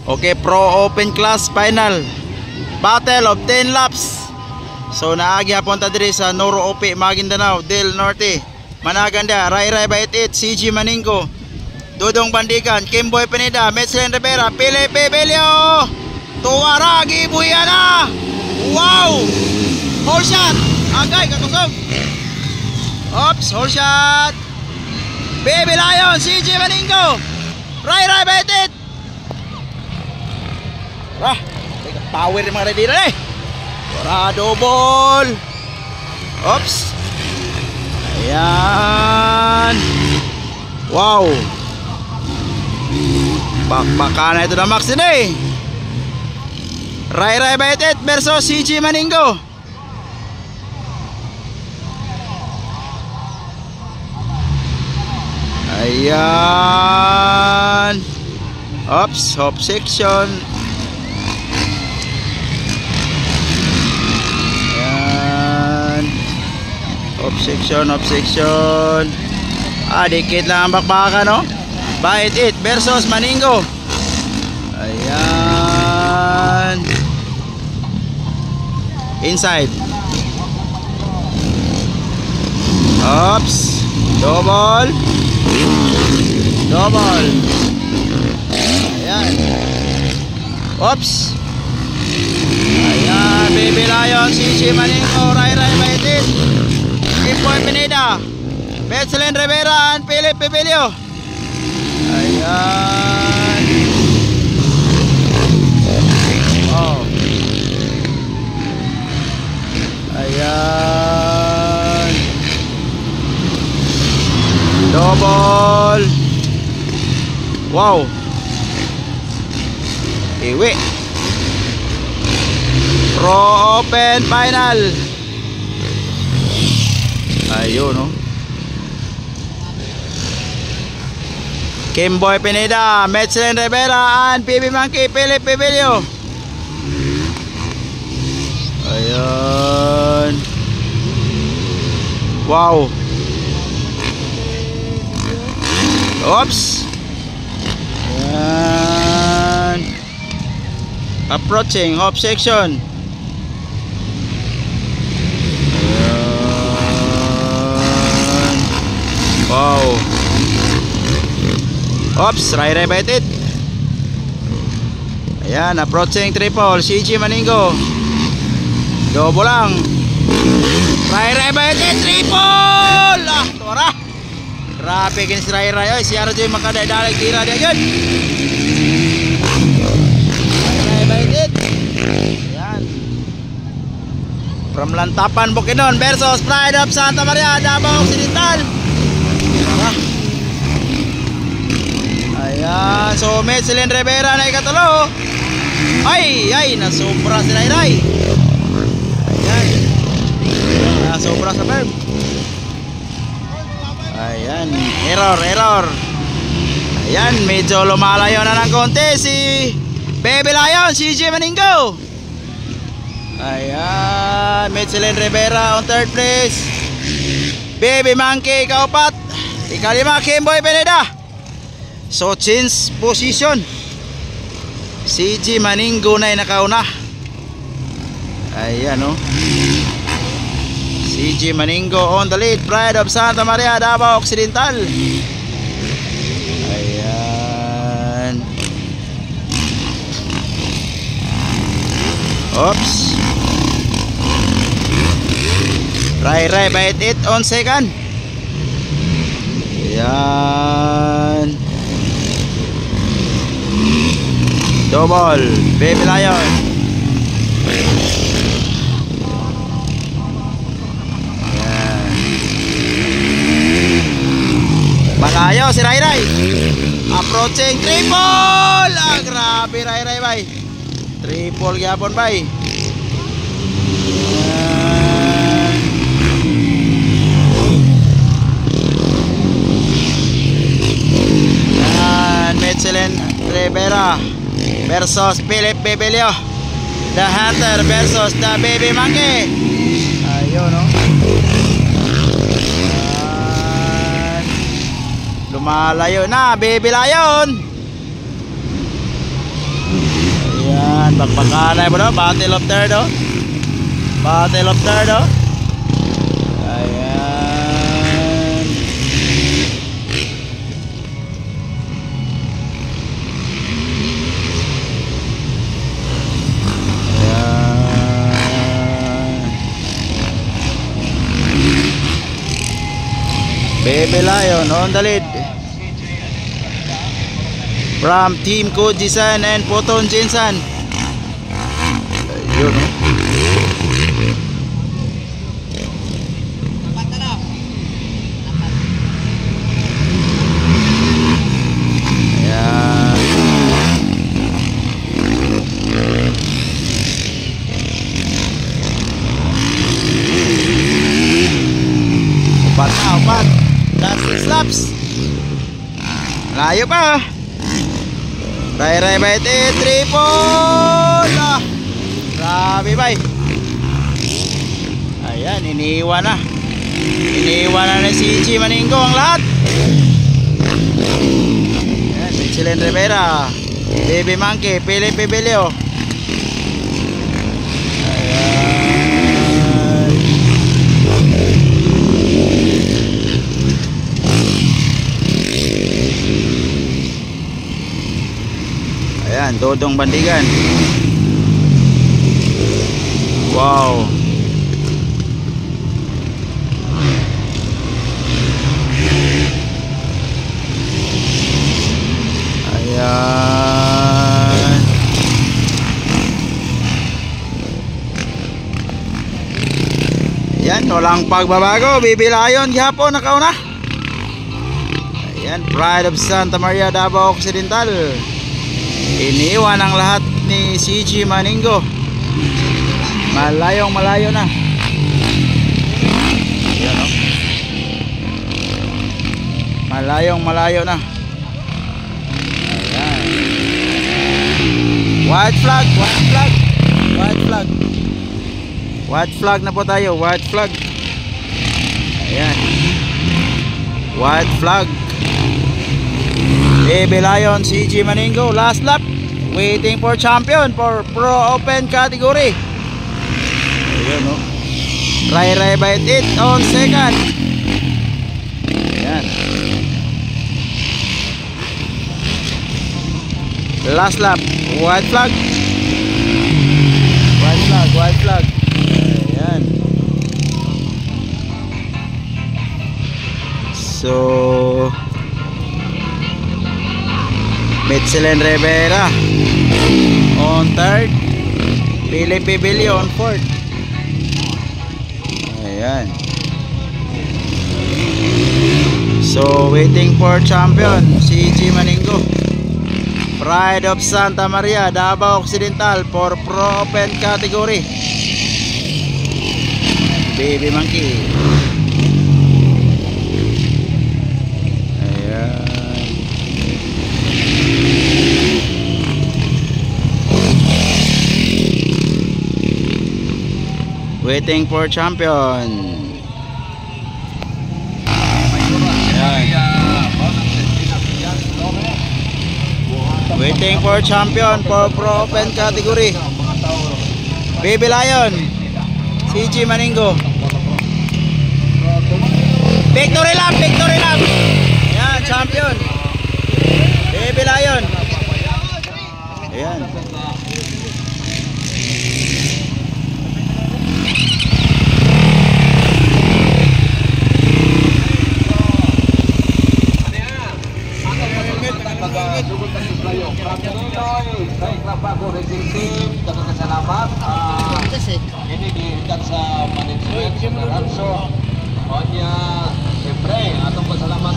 Okay, Pro Open Class Final. Battle of 10 laps. So naagi hapon ta diri sa Noro Ope, Maguindanao del Norte. Managanda, Ray Ray Baitit, CG Maningo, Dudong Bandigan, Kimboy Pineda, Metzlen Rivera, Philip Bebelio, Tuwaragi Buyana. Wow! Hole shot! Agay, kakusog. Oops, hole shot. Baby Lion, CG Maningo, Ray Ray Baitit. Power yung mga radira eh. Double. Oops. Ayan. Wow. Bakbaka na ito na max din eh. Ray Ray Baitit versus CG Maningo. Ayan. Oops, hop section. Off section. Dikit lang ang bakbaka, no? Baitit versus Maningo. Ayan. Inside. Oops. Double. Ayan. Oops. Ayan. Baby Lion, CG Maningo, Ray Ray Baitit, Kimboy Pineda, Metzlen Rivera, and Philip Bebelio. Ayan. Oh. Ayan. Double. Wow. Iwi. Pro Open Final. Ayun, no? Kimboy Pineda, Metzlen Rivera, and PB Monkey, Philip Bebelio. Ayun. Wow. Oops. Ayan. Approaching hop section. Wow. Oops, Ray Ray Baitit. Ayan, approaching triple, CG Maningo. Double lang. Ray Ray Baitit, triple! Tora. Grabe kin si Ray Ray. Ay, siya rin yung makadadalag tira dia yun. Ray Ray Baitit. Ayan. From Lantapan, Bukidnon versus Pride of Santa Maria, Davao Occidental. Ayan, so Metzlen Rivera na ikatulo. Ay, nasobra si Ray Ray. Ayan, nasobra sa firm. Ayan, error. Ayan, medyo lumalayo na ng konti si Baby Lion, CG Maningo. Ayan, Metzlen Rivera on third place, Baby Monkey kaupat, ikalima Kimboy Pineda. So change position, CG Maningo na nakauna. Ayan, no? CG Maningo on the lead, Pride of Santa Maria, Davao Occidental. Ayan. Oops. Ray Ray Baitit on second. Ayan. Double, Baby Lion. Ayan. Malayo si Ray Ray. Approaching triple. Grabe Ray Ray bay. Triple gyapon bay. Metzlen Rivera versus Philip Bebelio, The Hunter versus the Baby Monkey. Ayun, no? Lumalayo na Baby Lion. Ayan, bakbakanay mo no? Battle of third oh. Battle of third oh. Ayan. Baby Lion on the lead from Team Koji-san and Poton Jin-san. Ayun oh. Ayan. Upat na, upat. Last 6 laps. Layo pa. Ray by 3 triple. Grabe bay. Ayan, iniiwan na. Iniiwan na ni CG Maninggo ang lahat. Ayan, Michelin Rivera, Baby Monkey, Philip Bibilio. Ayan, Dodong Bandigan. Wow. Ayan. Ayan, walang pagbabago. Baby Lion, gihapon, nakauna. Ayan, Pride of Santa Maria, Davao Occidental. Iniwan ang lahat ni CG Maninggo. Malayong malayo na. Ayan, oh. Malayong malayo na. Ayan. White flag, white flag, white flag. White flag na po tayo, white flag. Ayan. White flag. Baby Lion, CG Maninggo, last lap. Waiting for champion for Pro Open category. Ayan o. Ray by it on second. Ayan. Last lap. White flag. White flag, white flag. Ayan. So Michelin Rivera on third, Philip Bibilio on fourth. Ayan. So waiting for champion CG Maninggo, Pride of Santa Maria, Davao Occidental for Pro Open category. Baby Monkey. Waiting for champion. Waiting for champion for Pro Open category. Baby Lion, CG Maninggo. Victory lap, victory lap. Yan, champion. Baby Lion. Ayan. Ini diikat sa manajemen, so, siyempre, atong pasalamat.